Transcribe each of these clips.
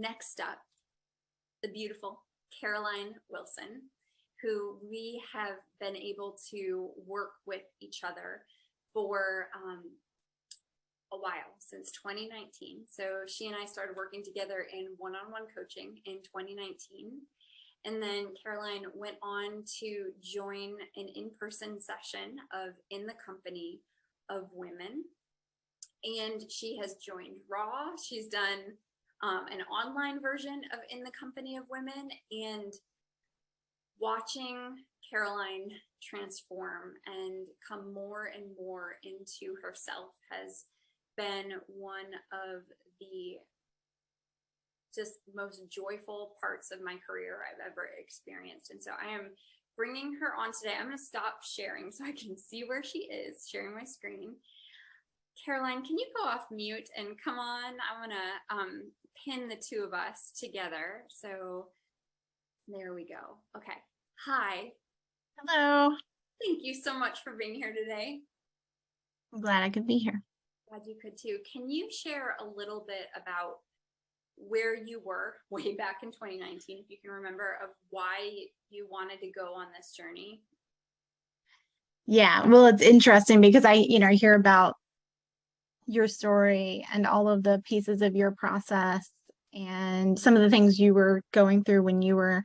next up, the beautiful Caroline Wilson, who we have been able to work with each other for a while, since 2019. So she and I started working together in one-on-one coaching in 2019. And then Caroline went on to join an in-person session of In the Company of Women. And she has joined Raw. She's done an online version of In the Company of Women. And watching Caroline transform and come more and more into herself has been one of the just most joyful parts of my career I've ever experienced. And so I am bringing her on today. I'm going to stop sharing so I can see where she is, sharing my screen. Caroline, can you go off mute and come on? I want to pin the two of us together. So there we go. Okay. Hi. Hello. Thank you so much for being here today. I'm glad I could be here. Glad you could too. Can you share a little bit about where you were way back in 2019, if you can remember, of why you wanted to go on this journey? Yeah, well, it's interesting because I hear about your story and all of the pieces of your process and some of the things you were going through when you were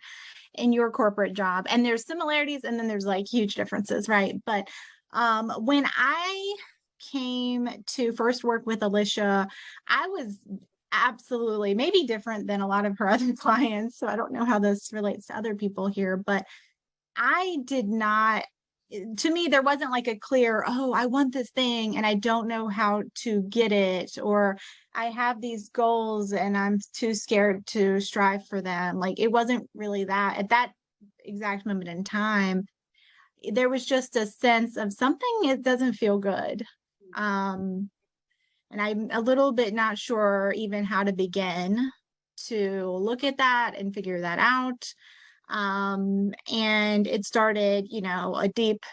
in your corporate job. And there's similarities and then there's like huge differences, right? But when I came to first work with Alicia, I was absolutely maybe different than a lot of her other clients. So I don't know how this relates to other people here, but I did not, to me, there wasn't like a clear, oh, I want this thing and I don't know how to get it, or I have these goals and I'm too scared to strive for them. Like it wasn't really that at that exact moment in time. There was just a sense of something, it doesn't feel good. And I'm a little bit not sure even how to begin to look at that and figure that out. And it started, a deep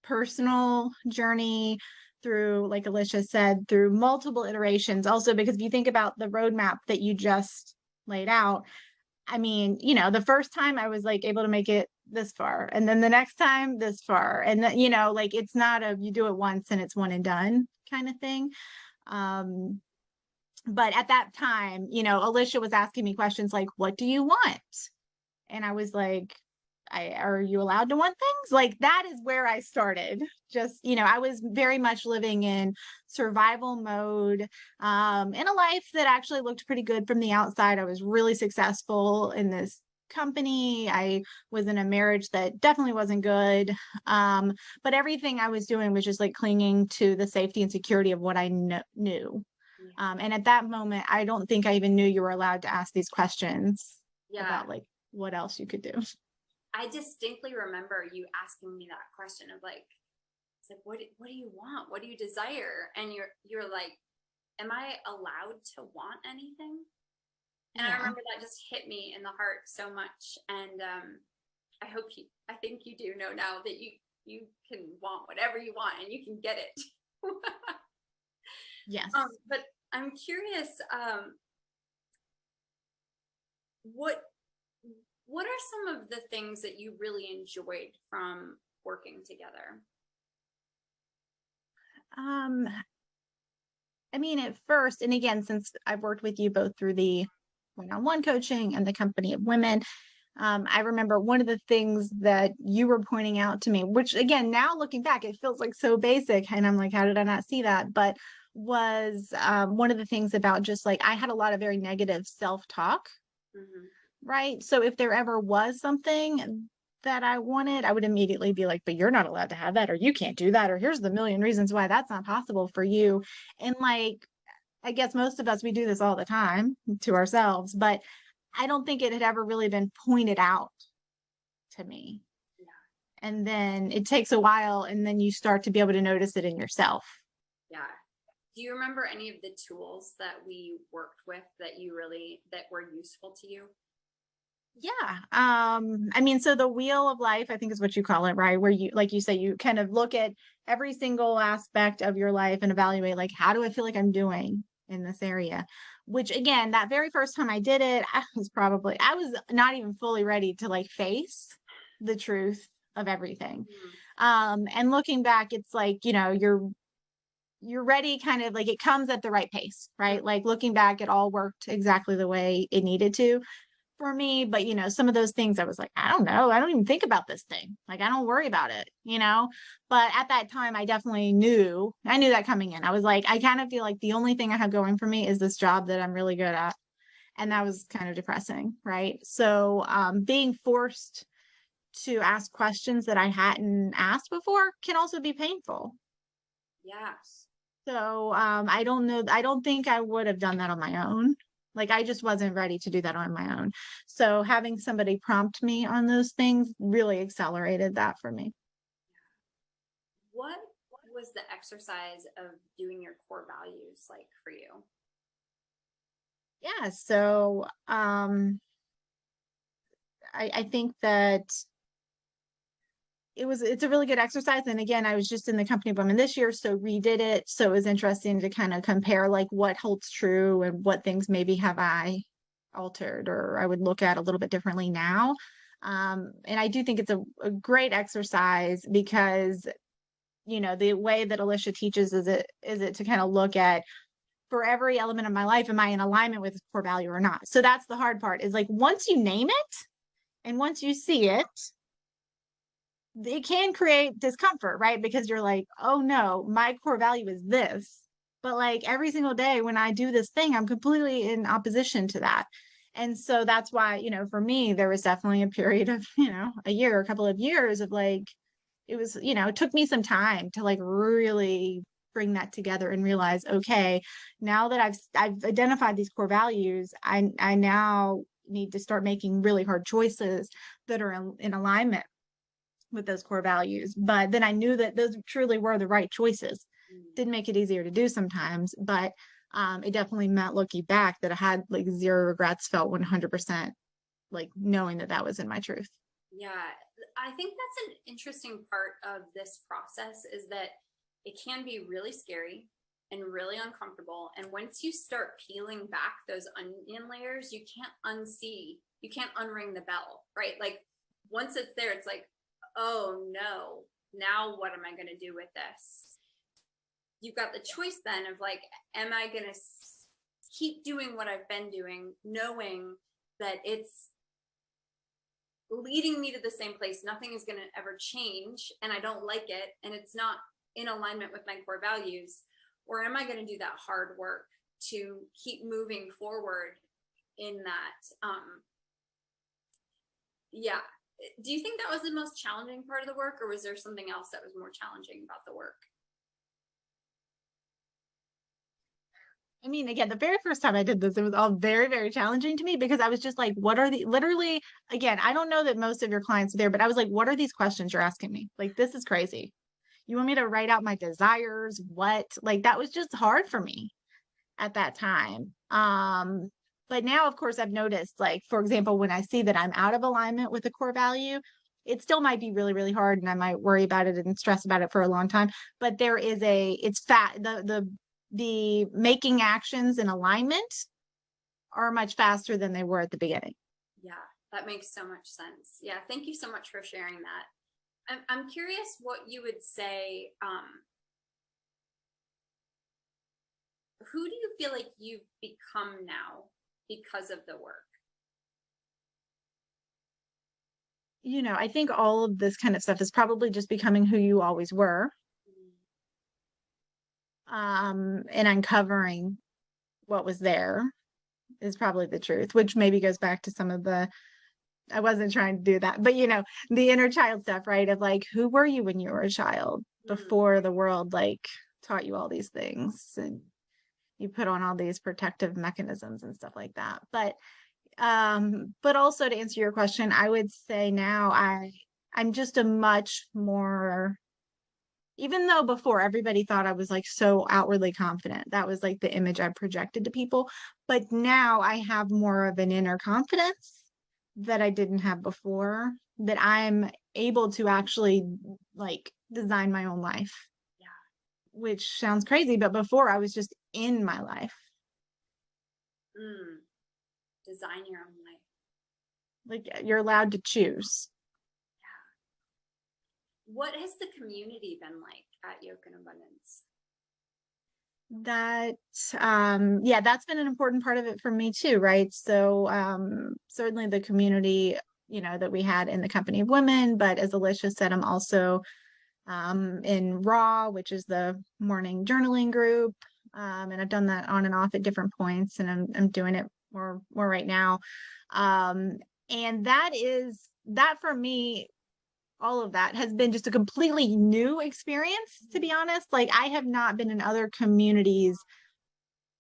personal journey through, like Alicia said, through multiple iterations. Also, because if you think about the roadmap that you just laid out, I mean, the first time I was like able to make it this far, and then the next time this far. And then, like it's not you do it once and it's one and done kind of thing. But at that time, Alicia was asking me questions like, what do you want? And I was like, are you allowed to want things? Like that is where I started. Just, I was very much living in survival mode, in a life that actually looked pretty good from the outside. I was really successful in this company. I was in a marriage that definitely wasn't good. But everything I was doing was just like clinging to the safety and security of what I knew. And at that moment, I don't think I even knew you were allowed to ask these questions about like what else you could do. I distinctly remember you asking me that question of like, it's like, what do you want? What do you desire? And you're like, am I allowed to want anything? And I remember that just hit me in the heart so much. And I think you do know now that you can want whatever you want and you can get it. Yes. But I'm curious, what are some of the things that you really enjoyed from working together? I mean, at first, and again, since I've worked with you both through the one-on-one coaching and the Company of Women, I remember one of the things that you were pointing out to me, which again, now looking back, it feels like so basic. And I'm like, how did I not see that? But was one of the things about just like, I had a lot of very negative self-talk. Mm-hmm. Right. So if there ever was something that I wanted, I would immediately be like, but you're not allowed to have that, or you can't do that, or here's the million reasons why that's not possible for you. And like, I guess most of us, we do this all the time to ourselves, but I don't think it had ever really been pointed out to me. Yeah. And then it takes a while, and then you start to be able to notice it in yourself. Yeah. Do you remember any of the tools that we worked with that were useful to you? Yeah. I mean, so the wheel of life, I think is what you call it, right? Where you, like you say, you kind of look at every single aspect of your life and evaluate, like, how do I feel like I'm doing? in this area, which again, that very first time I did it, I was not even fully ready to like face the truth of everything. And looking back, it's like, you're ready, kind of like it comes at the right pace, right? Like looking back, it all worked exactly the way it needed to for me. But some of those things I was like, I don't know, I don't even think about this thing, like I don't worry about it. But at that time I knew that coming in. I was like, I kind of feel like the only thing I have going for me is this job that I'm really good at. And that was kind of depressing, right? So being forced to ask questions that I hadn't asked before can also be painful. Yes. So I don't know. I don't think I would have done that on my own. Like I just wasn't ready to do that on my own. So having somebody prompt me on those things really accelerated that for me. What was the exercise of doing your core values like for you? Yeah. So I think that it's a really good exercise. And again, I was just in the company of women this year, so redid it. So it was interesting to kind of compare like what holds true and what things maybe have I altered or I would look at a little bit differently now. And I do think it's a great exercise because the way that Alicia teaches is it to kind of look at, for every element of my life, am I in alignment with core value or not? So that's the hard part, is like once you name it and once you see it can create discomfort, right? Because you're like, oh no, my core value is this. But like every single day when I do this thing, I'm completely in opposition to that. And so that's why, for me, there was definitely a period of, a couple of years of like, it was, it took me some time to like really bring that together and realize, okay, now that I've identified these core values, I now need to start making really hard choices that are in alignment with those core values. But then I knew that those truly were the right choices. Didn't make it easier to do sometimes, but it definitely meant looking back that I had like zero regrets, felt 100% like knowing that that was in my truth. Yeah, I think that's an interesting part of this process is that it can be really scary and really uncomfortable. And once you start peeling back those onion layers, you can't unring the bell, right? Like once it's there, it's like, oh no, now what am I going to do with this? You've got the choice then of like, am I going to keep doing what I've been doing, knowing that it's leading me to the same place, nothing is going to ever change, and I don't like it, and it's not in alignment with my core values? Or am I going to do that hard work to keep moving forward in that? Yeah. Do you think that was the most challenging part of the work, or was there something else that was more challenging about the work? I mean, again, the very first time I did this, it was all very, very challenging to me because I was just like, what are the literally, again, I don't know that most of your clients are there, but I was like, what are these questions you're asking me? Like, this is crazy. You want me to write out my desires? What? Like, that was just hard for me at that time. But now, of course, I've noticed, like, for example, when I see that I'm out of alignment with a core value, it still might be really, really hard and I might worry about it and stress about it for a long time. But the making actions in alignment are much faster than they were at the beginning. Yeah, that makes so much sense. Yeah, thank you so much for sharing that. I'm curious what you would say. Who do you feel like you've become now because of the work? I think all of this kind of stuff is probably just becoming who you always were. And uncovering what was there is probably the truth, which maybe goes back to some of I wasn't trying to do that, but the inner child stuff, right? Of like, who were you when you were a child before the world like taught you all these things and you put on all these protective mechanisms and stuff like that. But also to answer your question, I would say now I'm just a much more, even though before everybody thought I was like so outwardly confident, that was like the image I projected to people. But now I have more of an inner confidence that I didn't have before, that I'm able to actually like design my own life. Yeah. Which sounds crazy, but before I was just in my life. Mm, design your own life. Like you're allowed to choose. What has the community been like at Yogan Abundance? That yeah, that's been an important part of it for me too, right? So certainly the community, that we had in the Company of Women, but as Alicia said, I'm also in Raw, which is the morning journaling group. And I've done that on and off at different points, and I'm doing it more right now. And that for me, all of that has been just a completely new experience, to be honest. Like I have not been in other communities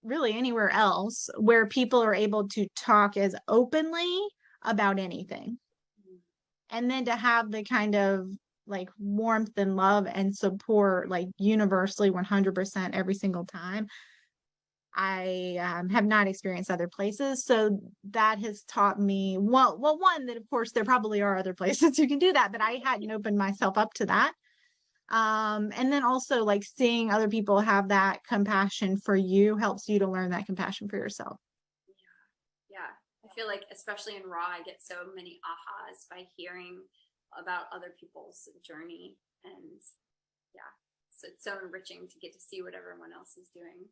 really anywhere else where people are able to talk as openly about anything. And then to have the kind of like warmth and love and support, like universally 100% every single time. I have not experienced other places. So that has taught me, one, that of course there probably are other places you can do that, but I hadn't opened myself up to that. And then also like seeing other people have that compassion for you helps you to learn that compassion for yourself. Yeah. I feel like, especially in Raw, I get so many ahas by hearing about other people's journey. And yeah, so it's so enriching to get to see what everyone else is doing.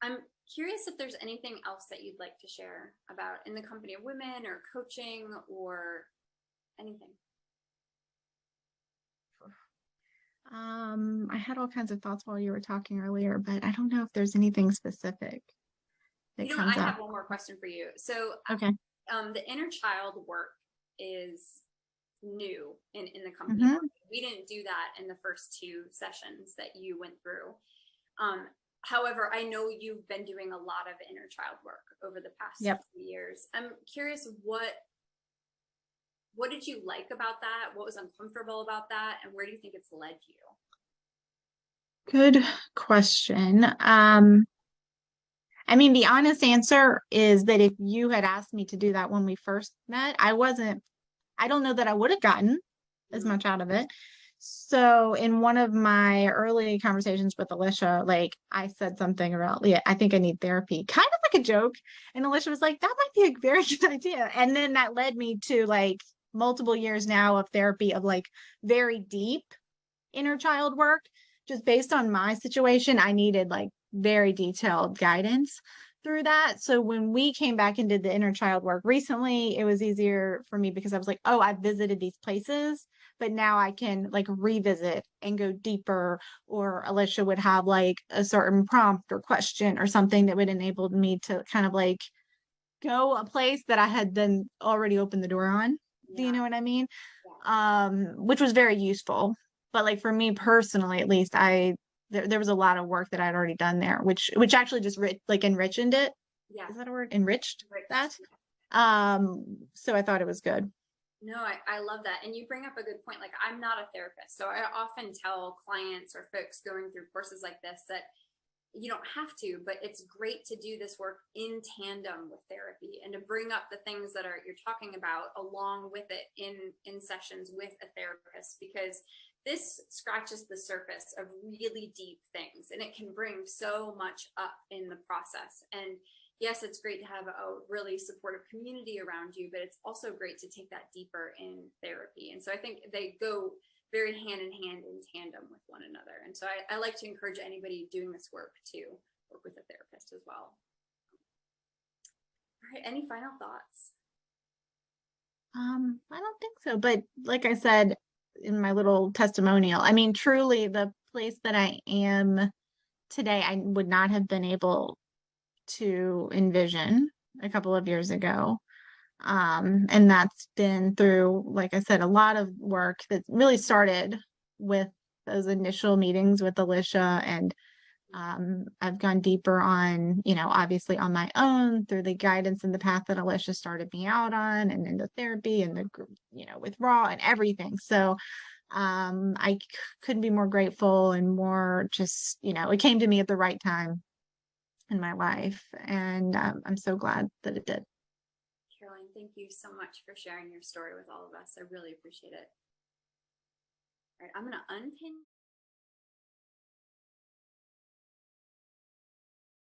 I'm curious if there's anything else that you'd like to share about in the Company of Women or coaching or anything. I had all kinds of thoughts while you were talking earlier, but I don't know if there's anything specific that comes I up. have one more question for you. So, okay. The inner child work is new in the company. Mm-hmm. We didn't do that in the first 2 sessions that you went through. However, I know you've been doing a lot of inner child work over the past few years. I'm curious, what did you like about that? What was uncomfortable about that? And where do you think it's led you? Good question. I mean, the honest answer is that if you had asked me to do that when we first met, I don't know that I would have gotten as much out of it. So in one of my early conversations with Alicia, like I said something about, yeah, I think I need therapy, kind of like a joke. And Alicia was like, that might be a very good idea. And then that led me to like multiple years now of therapy of like very deep inner child work. Just based on my situation, I needed like very detailed guidance through that. So when we came back and did the inner child work recently, it was easier for me because I was like, oh, I've visited these places, but now I can like revisit and go deeper. Or Alicia would have like a certain prompt or question or something that would enable me to kind of like go a place that I had then already opened the door on. Do you know what I mean? Which was very useful. But like for me personally, at least, there was a lot of work that I'd already done there, which actually just enriched it. Yeah. Is that a word? Enriched that. So I thought it was good. No, I love that. And you bring up a good point. Like I'm not a therapist. So I often tell clients or folks going through courses like this that you don't have to, but it's great to do this work in tandem with therapy and to bring up the things that you're talking about along with it in sessions with a therapist, because this scratches the surface of really deep things and it can bring so much up in the process. And yes, it's great to have a really supportive community around you, but it's also great to take that deeper in therapy. And so I think they go very hand in hand in tandem with one another. And so I like to encourage anybody doing this work to work with a therapist as well. All right, any final thoughts? I don't think so. But like I said in my little testimonial, I mean, truly the place that I am today, I would not have been able to envision a couple of years ago. And that's been through, like I said, a lot of work that really started with those initial meetings with Alicia. And I've gone deeper on, obviously on my own through the guidance and the path that Alicia started me out on and into therapy and with Raw and everything. So I couldn't be more grateful and more just, it came to me at the right time in my life. And I'm so glad that it did. Caroline, thank you so much for sharing your story with all of us. I really appreciate it. All right, I'm going to unpin